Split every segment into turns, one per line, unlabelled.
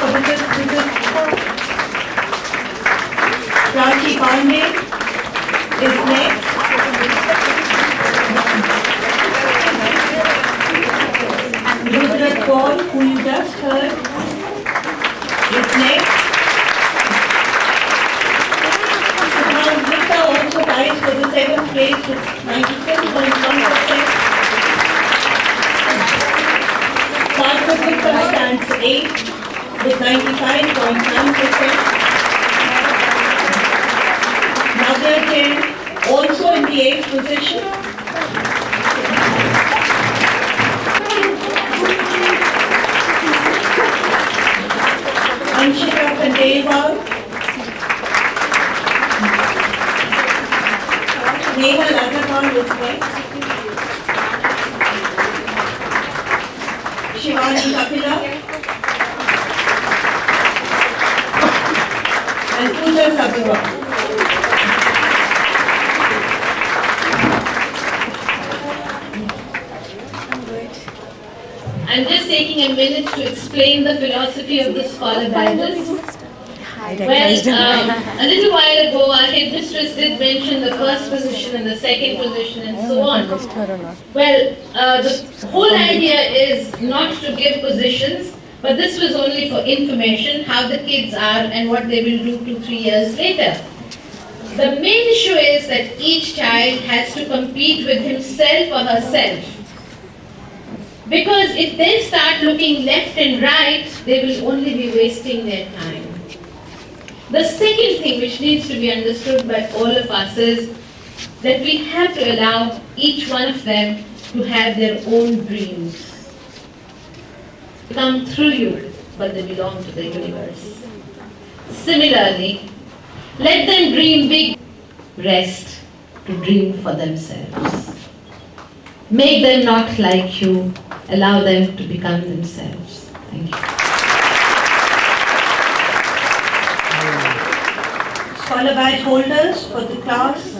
for the fifth visit. Prachi Pandey is next. Rudrat Paul, who you just heard, is next. Now Gupta also ties for the second place with 97.1%. Partha Gupta stands 8th with 95.9%. Nadia Jain also in the 8th position. Anshika Khandelwal, Nehal Agarwal is next. Shivani Kapila and Pooja Sabharwal.
I'm just taking a minute to explain the philosophy of the scholar badges. Well, a little while ago, our headmistress did mention the first position and the second position and so on. Well, the whole idea is not to give positions, but this was only for information, how the kids are and what they will do 2-3 years later. The main issue is that each child has to compete with himself or herself. Because if they start looking left and right, they will only be wasting their time. The second thing which needs to be understood by all of us is that we have to allow each one of them to have their own dreams. They come through you, but they belong to the universe. Similarly, let them dream big, rest to dream for themselves. Make them not like you, allow them to become themselves. Thank you.
Scholar badge holders for the class,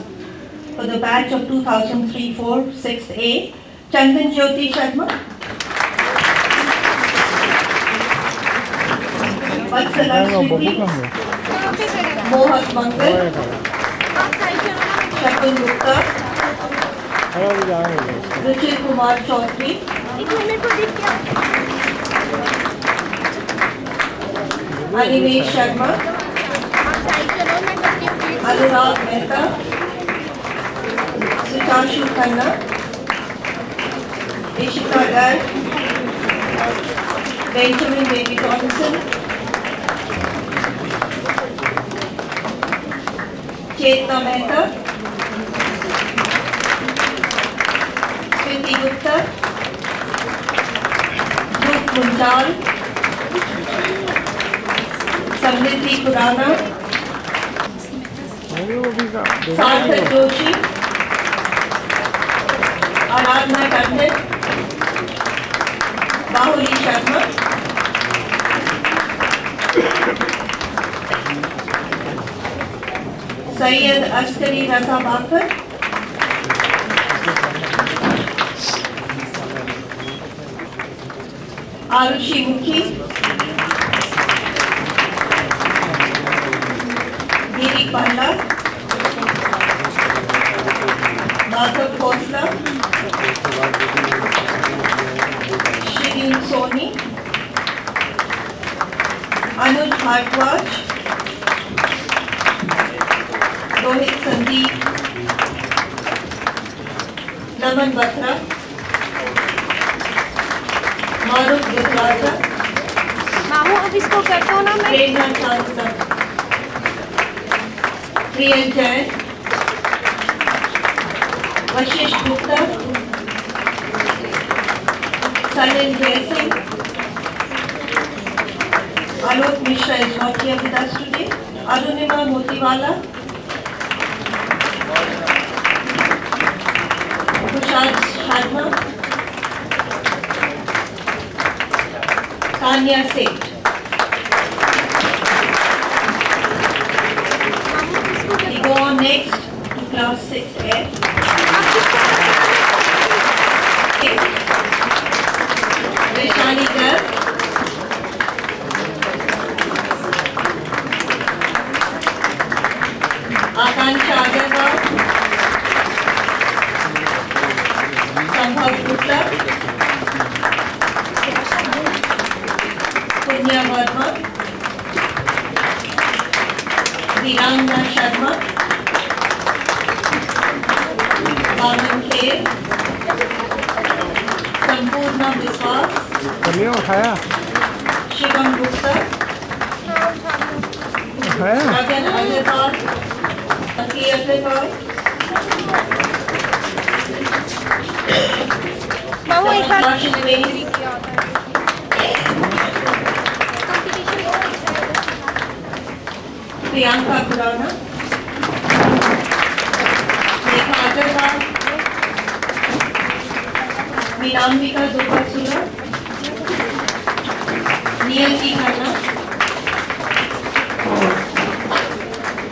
for the batch of 2003-4, 6th A, Chandan Jyoti Sharma, Vatsala Smriti, Mohat Mangal, Shakun Gupta, Ruchir Kumar Chaudhary, Animesh Sharma, Anurag Mehta, Suchanshu Khanna, Ishika Garg, Benjamin Baby Johnson, Chetna Mehta, Smriti Gupta, Dhruv Munjal, Samriddhi Khurana, Sarthak Joshi, Aradhna Tandon, Bahuli Sharma, Syed Asghari Raza Bakhar, Arushi Mukhi, Giri Palla, Madhav Khosla, Shirin Soni, Anuj Bhardwaj, Rohit Sandeep, Naman Batra, Maruf Gujraja,
मामू अब इसको कर दो ना मैं
Prerna Chansa, Priyal Jain, Vashish Gupta, Salil Jaising, Alok Mishra is not here with us today, Arunima Motiwala, Tushar Sharma, Tanya Seth. We go on next to class 6F. Vaishali Garg, Punya Verma, Viranga Sharma, Bhavan Kher, Sampurna Biswas,
कलियो उठाया
Shivam Gupta,
उठाया
Gagan Agarwal, Aki Agarwal,
मामू एक बार
Roshan Veni, Priyanka Khurana, Rekha Agarwal, Vinambika Dupasula, Niyati Khanna,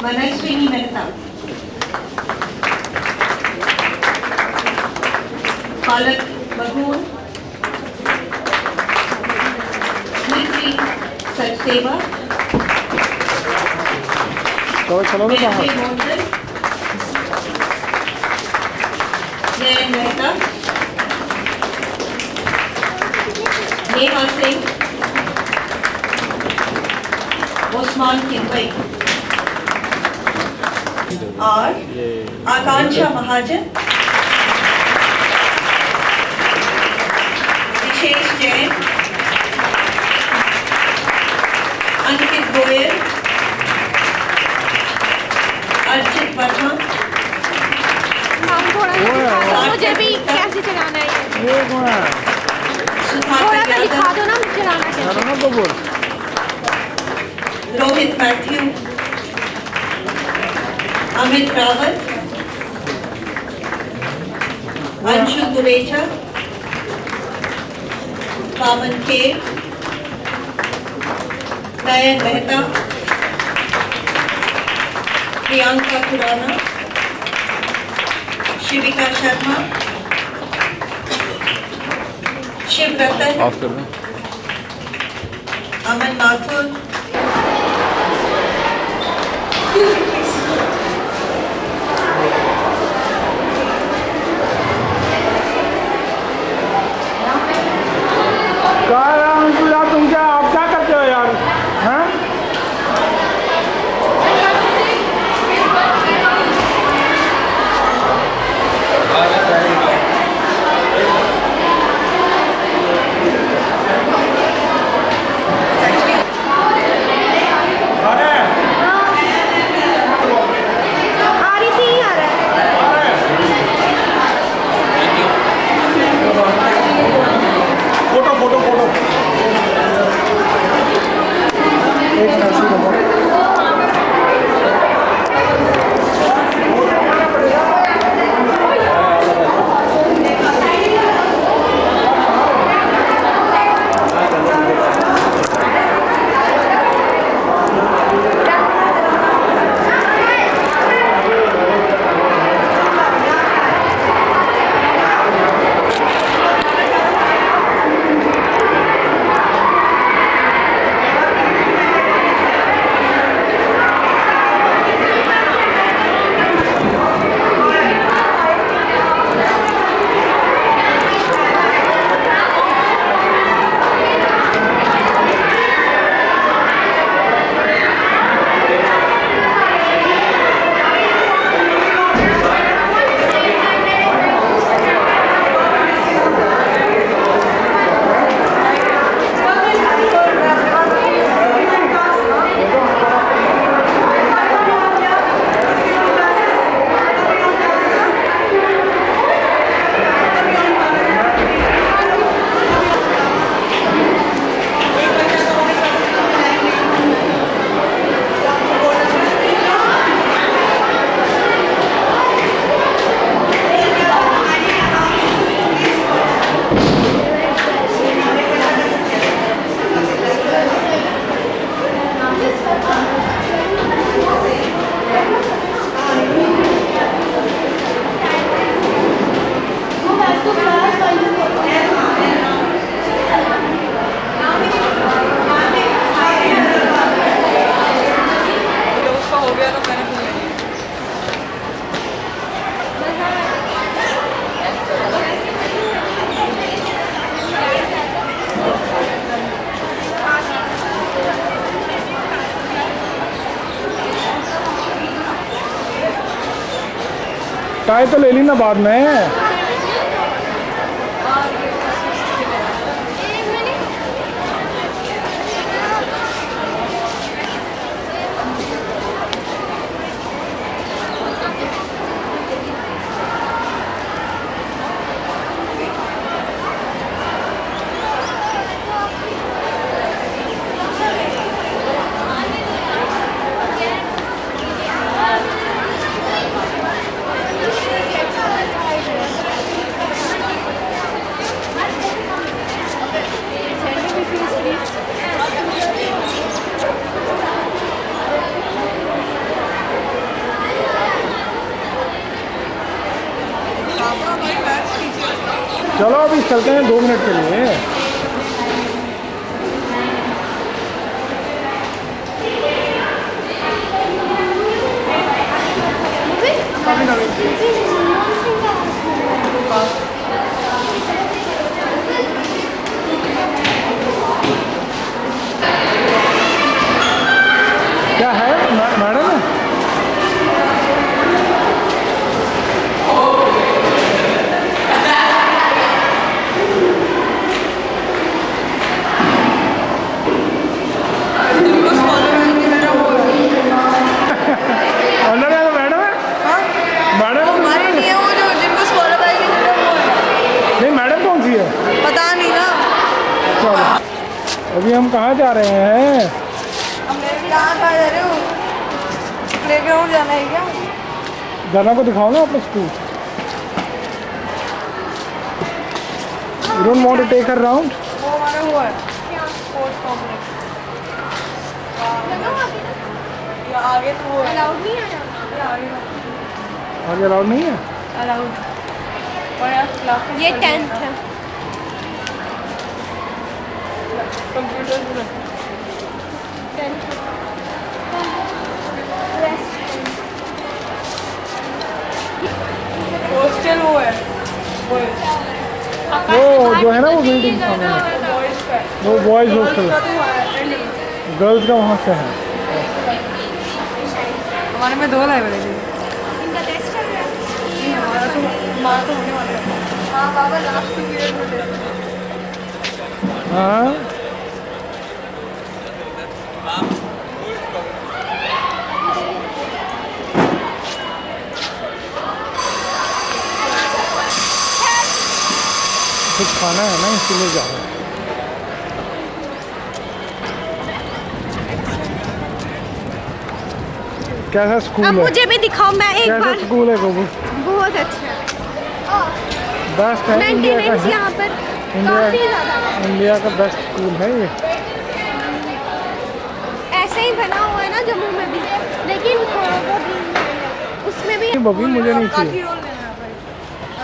Manaswini Mehta, Palak Bagun, Smriti Sachdeva,
चलो चलो ना बाहर
Mehdi Mondal, Nayan Mehta, Neha Singh, Osman Kinwai और आकांक्षा महाजन, विशेष जैन, अंकित गोयल, अर्चित वर्मा,
मामू थोड़ा सा दिखा दो मुझे भी कैसे चलाना है
ये कौन है
थोड़ा
सुधाकर
सा दिखा
यादव,
दो ना चलाना कैसे
चलो तो बोल
रोहित मैथ्यू, अमित रावत, अंशु दुरेजा, पावन खेर, नयन मेहता, प्रियंका खुराना, शिविका शर्मा, शिव रतन,
ऑफ कर दो
अमन माथुर,
यार तुम क्या आप क्या करते हो यार हैं अरे
आ रही थी आ रहा है
फोटो फोटो फोटो चाय तो ले ली ना बाद में। चलो अभी चलते हैं 2 मिनट के लिए। क्या है मैडम? अभी हम कहाँ जा रहे हैं?
कहाँ जा रहे हो? प्लेग्राउंड जाना है क्या?
जाना को दिखाओ ना अपने school. You don't want to take her round?
वो हमारा हुआ है स्पोर्ट्स कॉम्प्लेक्स। ये आगे तो वो
अलाउड नहीं है
आगे अलाउड नहीं है।
अलाउड और यार क्लासेस
ये 10th है।
कंप्यूटर हॉस्टल वो है
वो जो है ना वो बिल्डिंग सामने
बॉयज का
वो बॉयज हॉस्टल, गर्ल्स का वहाँ से है।
हमारे में 2 लाइब्रेरी है।
इनका टेस्ट चल रहा है।
हमारा तो होने वाला है। हाँ बाबा लास्ट पीरियड में दे।
हाँ कुछ खाना है ना इसलिए जा रहे हैं। कैसा स्कूल
अब
है?
मुझे भी दिखाओ, मैं एक
कैसा
बार।
स्कूल है गोबू?
बहुत अच्छा
बेस्ट है इंडिया का।
मेंटेनेंस यहाँ पर काफी ज्यादा
इंडिया का बेस्ट स्कूल है ये।
ऐसे ही बना हुआ है ना जम्मू में भी, लेकिन वो उसमें भी
बबी मुझे नहीं
काठी
चाहिए।
रोल लेना है भाई।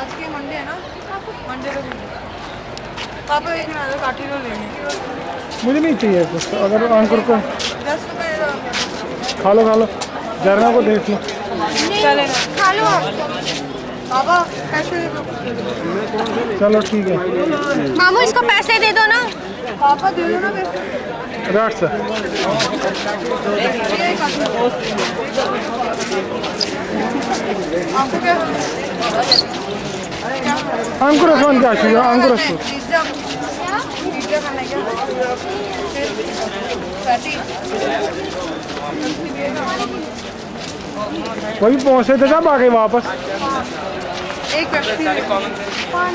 आज के मंडे है ना, मंडे को पापा एक ना काठी रोल लेंगे।
मुझे नहीं चाहिए कुछ। अगर अंकुर को
10 रुपए
खा लो झरना को देख लो।
चलेगा।
खा लो आप।
पापा पैसे दे दो।
चलो ठीक है।
मामू इसको पैसे दे दो ना।
पापा दे दो ना पैसे।
राट से
आपको क्या
अंकुर फोन क्या चाहिए? अंकुर
पिज्जा पिज्जा खाना है क्या? पैटी
वही पहुँचे थे कब आ गए वापस?
एक पानी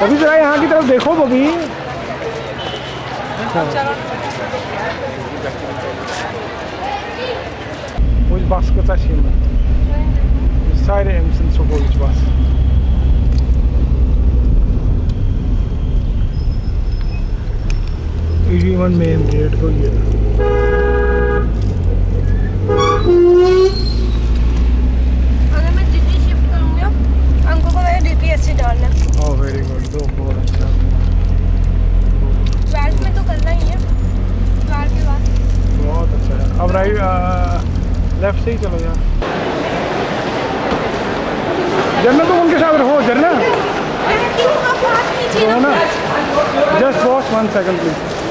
अभी जरा यहाँ की तरफ देखो बबी। Which bus gibt's actually? Die Seite sind so wohl ich was. Even main gate को ये
अगर मैं दिल्ली शिफ्ट करूँगी अंकल को मेरे DPSC डालना।
ओह वेरी गुड, तो बहुत अच्छा।
12th में तो करना ही है, 12 के बाद।
बहुत अच्छा है। अब राइट लेफ्ट से ही चलो यार। झरना तो उनके साथ रहो। झरना
आप बात कीजिए
ना। Just watch 1 second, please.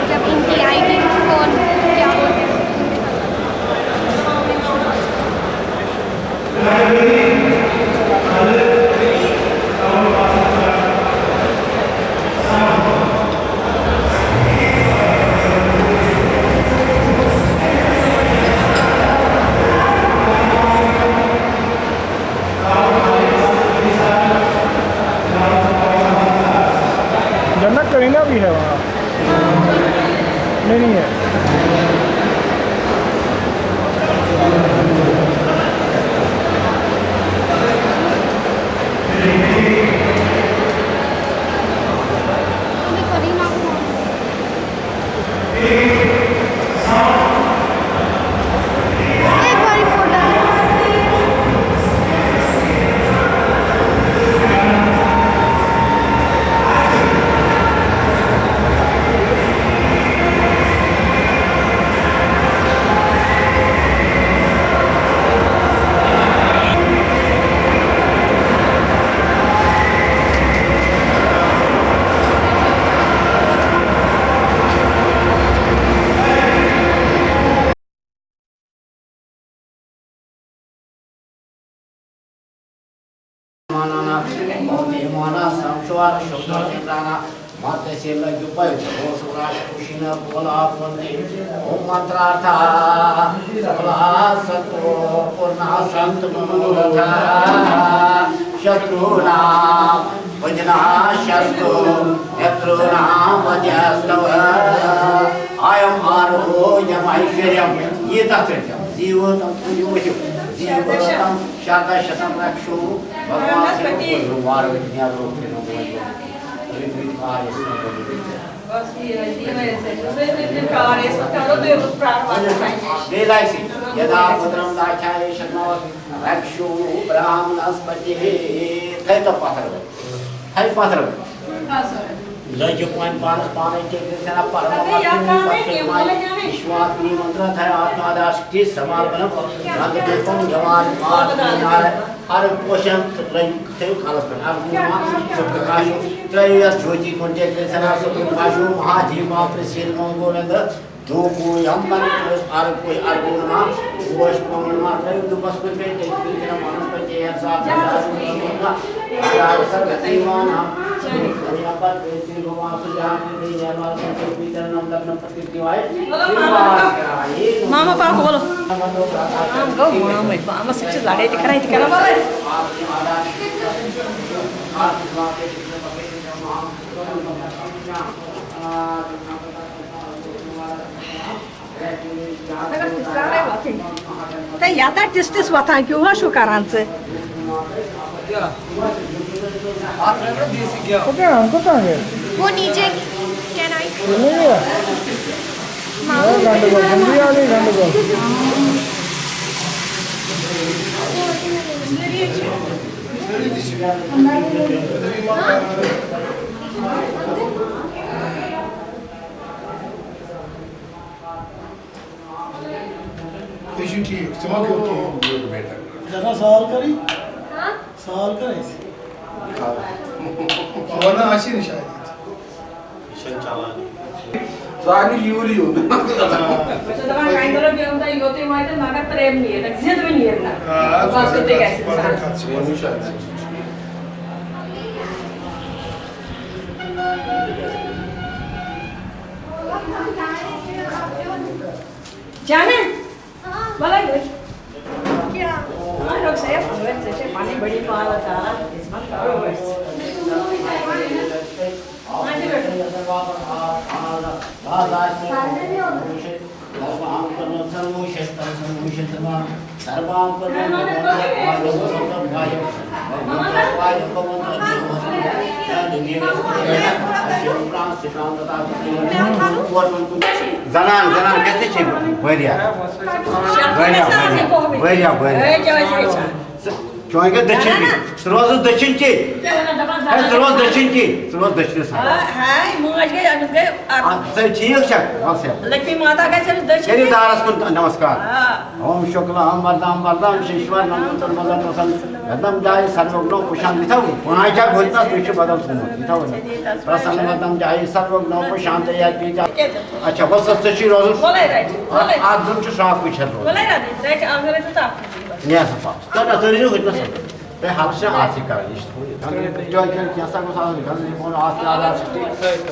जब इनकी आईडी फोन क्या बोलते हैं
जन्नत करीना भी है वहाँ। नहीं है।
अभी करीना को एक बारी फोटो
शारदा शतम रक्षु भगवान यदा पुत्रम दाख्याय शतम रक्षु ब्राह्मणस्पति थे तो पात्र लज्जु पान पानस पाने के सेना परमात्मा विश्वात्मी मंत्र था आत्मादास के समापन रंग देवों जवान मार नार हर पोषण थे कालस पर आत्मा प्रकाश त्रय ज्योति कुंजे के सेना सब प्रकाश महाजीवा प्रसिद्ध मंगोलंद दो को यमन आर कोई अर्गुणमा वश कोणमा त्रय दुपस पे के तेरा मानस पर के साथ यार सर गतिमान यहाँ पर बेसिन भगवान सुजान के लिए हमारा संकल्प पीतर नाम लग्न प्रतिदिवाय
मामा पाको बोलो गो मामा मामा शिक्षित लाडे दिखराई दिखरा बाबा ते याता टिस्टिस वता क्यों हा शो करांचे
कहाँ है?
वो नीचे कैन आई
नहीं है। गंडगोल जल्दी आ गई गंडगोल।
ठीक समझ के बेटा
जरा सवाल करी सवाल करे
और ना अशी नाही शाळेत
मिशन चालू
तो आणि लिवली होती
जाने मला क्या लोग से पानी बड़ी पाल था इसमें करो बस
Zanan कैसे छे बढ़िया चोंगे दक्षिण की रोज दक्षिण की रोज दक्षिण की रोज दक्षिण सा
हाय मुझे गए अमित गए
सर ठीक है बस
लक्ष्मी माता का सिर्फ दर्शन
तेरी दारस को नमस्कार ओम शुक्लां वरदां शिश्वर नमोस्तुते मदन प्रसन्न गदम जाय सर्वज्ञ पुषां लिथौ पुनाचा भूतनास विश्व बदल सुनो लिथौ प्रसन्न गदम जाय सर्वज्ञ पुषां या पीजा अच्छा बस सच्ची रोज
बोले राइट बोले
आज दुम श्राप कुछ है
बोले राइट अंग्रेज तो आप
नहीं ऐसा पास तो ना तो नहीं होता सब पे हालशा आसी का इष्ट हो जो क्या सा को साथ घर में बोल आज आधा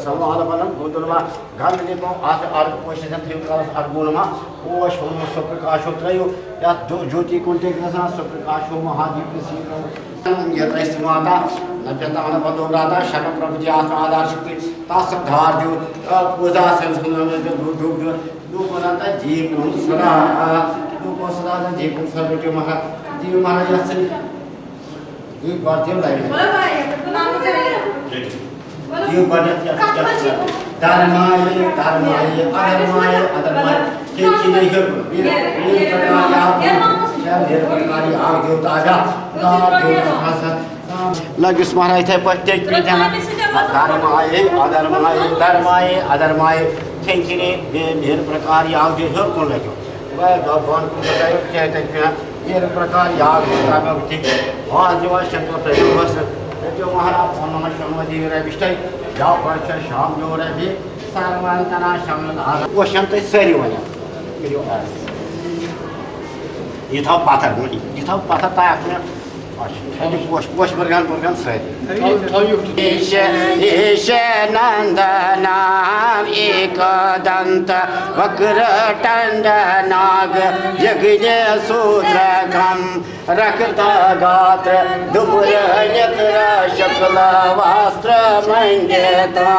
समाल बलम गोदलमा घर में बोल आज आर पोषण थे का अर्गुणमा ओ शोम सुप्रकाश त्रयो या ज्योति कुंटे के साथ सुप्रकाश महादीप सीता ये रैस माता नप्यतान बदोराता शरण प्रभु जी आधार शक्ति तासधार जो पूजा संस्कृत में जो दूध बनाता जीव सदा को सदा जीव सर्वज्ञ महा जीव महाराज से ये बातें लाइए ये बातें धर्माय अधर्माय के नहीं है ये प्रकार आग देवता जा लगिस महाराज थे पत्ते की जना धर्माय अधर्माय ठेंकिने ढेर प्रकार आग दे हर को लगे वह भगवान को बतायो कहते हैं ये प्रकार याद होता है ठीक आज जो शंकर प्रयोग जो महाराज नमः शंभजी रे विष्टय जाओ वर्ष शाम जो रे भी सर्वांतना शमन वो शंत सरी वने ये था पाथर ता अपने पोष बरगान सरी ईश नंदनाम एकदंत वक्रटंड नाग यज्ञ सूत्रकम रक्त गात्र दुपुर नेत्र शुक्ल वस्त्र मंगेता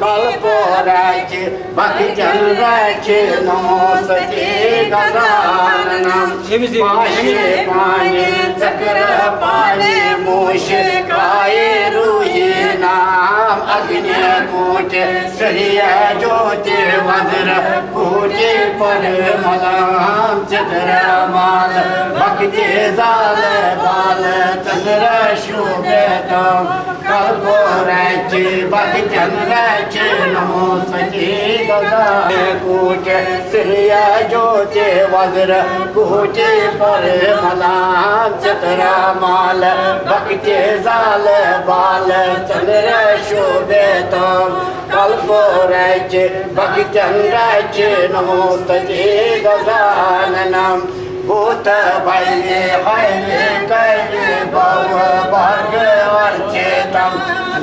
कल्पोराच भक्तचंद्राच नमोस्तुते गजाननम पाशे पाणि चक्र पाणि मूषकाय रूहि नाम अग्नि कूट सूर्य ज्योति वज्र कूटि परमलाम चंद्रमाल भक्ति जाल बाल चंद्र शोभितम कल्पोराच भक्तचंद्राच नमोस्तुते गजानन कूट सूर्य ज्योति वज्र कूटि परमलाम चंद्रमाल भक्ति जाल बाल चंद्र शोभितम कल्पोराच भक्तचंद्राच नमोस्तुते गजाननम भूत भैले भैले कैले भव भाग अर्चितम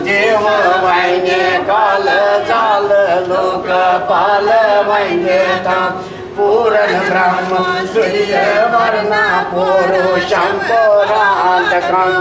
देव वैने काल जाल लोक पाल वैनेतम पूर्ण ब्रह्म सूर्य वर्ण पुरुषं पुरांतकं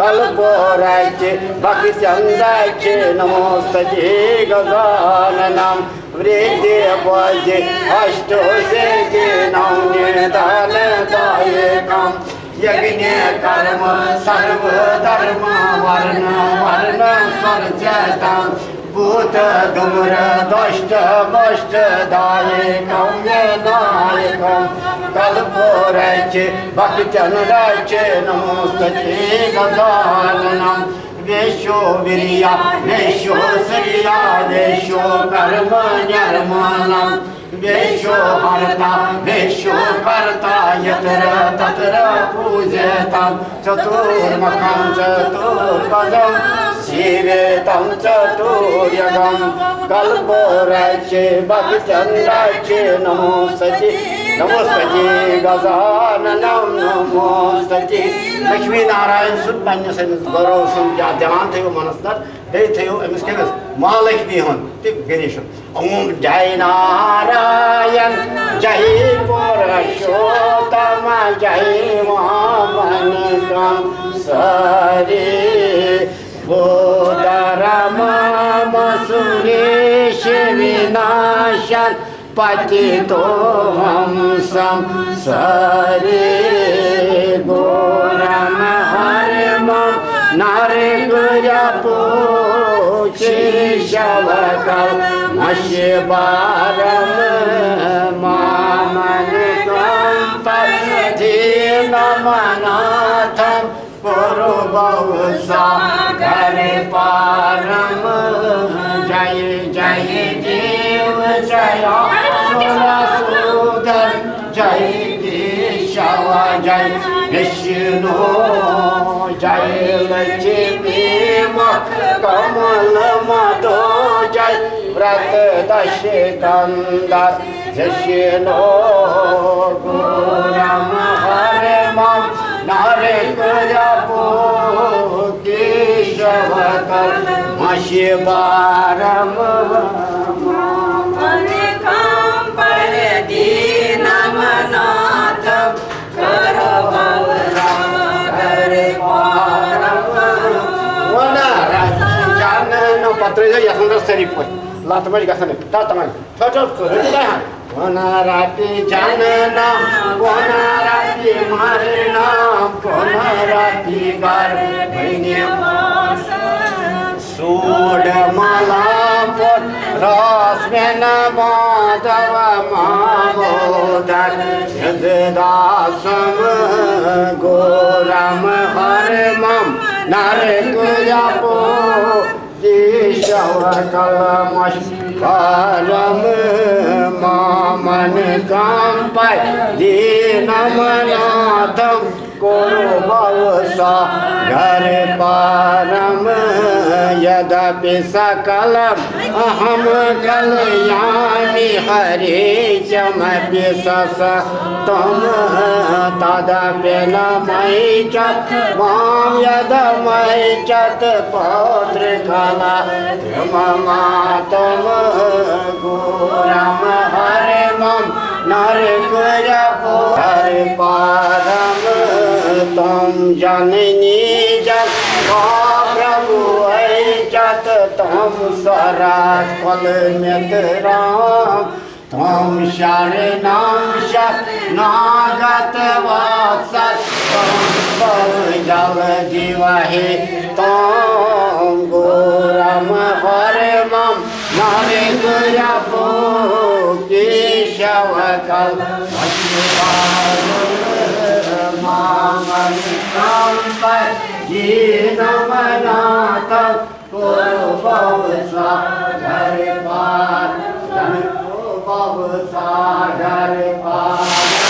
कल्पोराच भक्तचंद्राच नमोस्तुते गजाननम वृद्धि वज्र अष्टो सिद्धि नवनिधान दायकं यज्ञ कर्म सर्व धर्म वर्ण स्वर्जतं भूत धूम्र दुष्ट मुष्ट दायकं नायकं कल्पोराच भक्तचंद्राच नमोस्तुते गजाननम वेशो वीर्या वेशो श्रिया वेशो कर्म निर्मलम वेशो हरता वेशो कर्ता यत्र तत्र पूजितं चतुर्मुखं चतुर्भुजं शिवेतं चतुर्युगं कल्पोराच भक्तचंद्राच नमोस्तुते गजाननम नमोस्तुते लक्ष्मी नारायण सुन पन्ने समिस गौरव सुन या ध्यान थे मनस्तर बे थे अमिस के महालक्ष्मी हन ते गणेश ओम जय नारायण जय पुरुषोत्तम जय महामनिकं सरे बोधरमा सुरेश विनाशन पतितो हंसं सरे घोरं हरिमं नरकुजपूषिशवकल्मषिवारं मामनिकं दीनमनाथं कुरु भवसागरे पारं जय जय देव जय सुरसूदन जय केशव जय विष्णु जय लक्ष्मी कमल मधु जय व्रत दशकंदर विष्णु गुरम हरिमं नरकुजपूषिशवकल्मषिवारं मामनिकं परदीनमनाथं कुरु भवसागरे पारं वनराजन पत्र यशंद्र शरीफ लातमज गसन तातमन छोटो करू वनराटी जानना वनराटी मारना वनराटी गार भैने सोड मला पर रसमेन माधव मामोदर जगदासम गोरम हरिमं नरकुजपूषिशवकल्मषिवारं मामनिकं दीनमनाथं कुरु भवसागरे पारं यद्यपि सकलम् अहं कलयामि हरिचमपि ससतं तदपि न मयि च मां यदमयिचत् पौत्रकला ममातं घोरं हरिमं नरकुजपूषिशवकल्मषिवारं पारं तं जननी जग प्रभु ऐचत तं सरात्फलमितरां तं शरणं शरणागतवत्सलं तं जलजीवहे तं घोरं हरिमं नरकुजपूषिशवकल्मषिवारं मामनिकं दीनमनाथं कुरु भवसागरे पारं भवसागरे पारं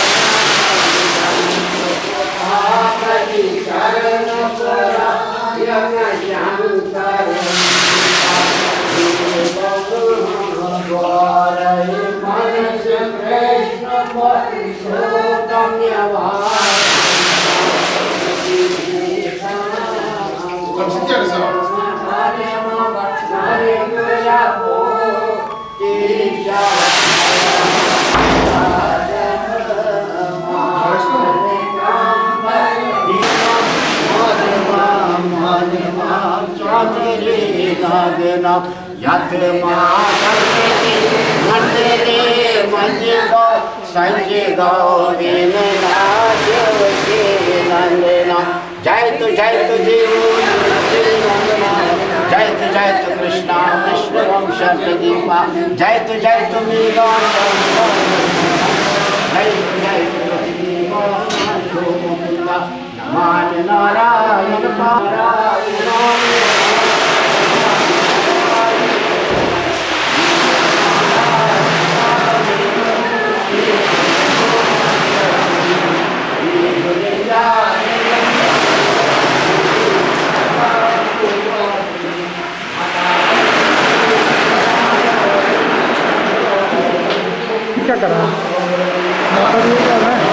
यत मातृति मंदिरे मंजिगो संजय गोविंद नाजवती नंदना जय तु जीव जय तु कृष्णा विष्णु वंश दीपा जय तु मीरा जय तु नमान नारायण पारायण
क्या कर रहा है माता जी क्या है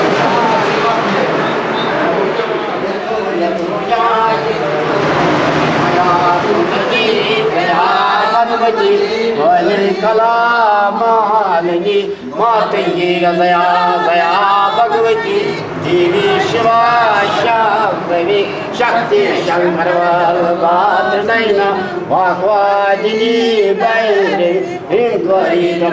कला मालिनी मातंगी दया दया भगवती देवी शिवा शांभवी शक्ति शंकर दैन वाक्वादिनी बैरे त्वरित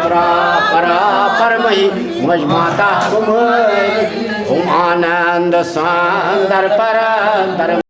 परापरमहि मजमाता तुम आनंद सांदर परंदर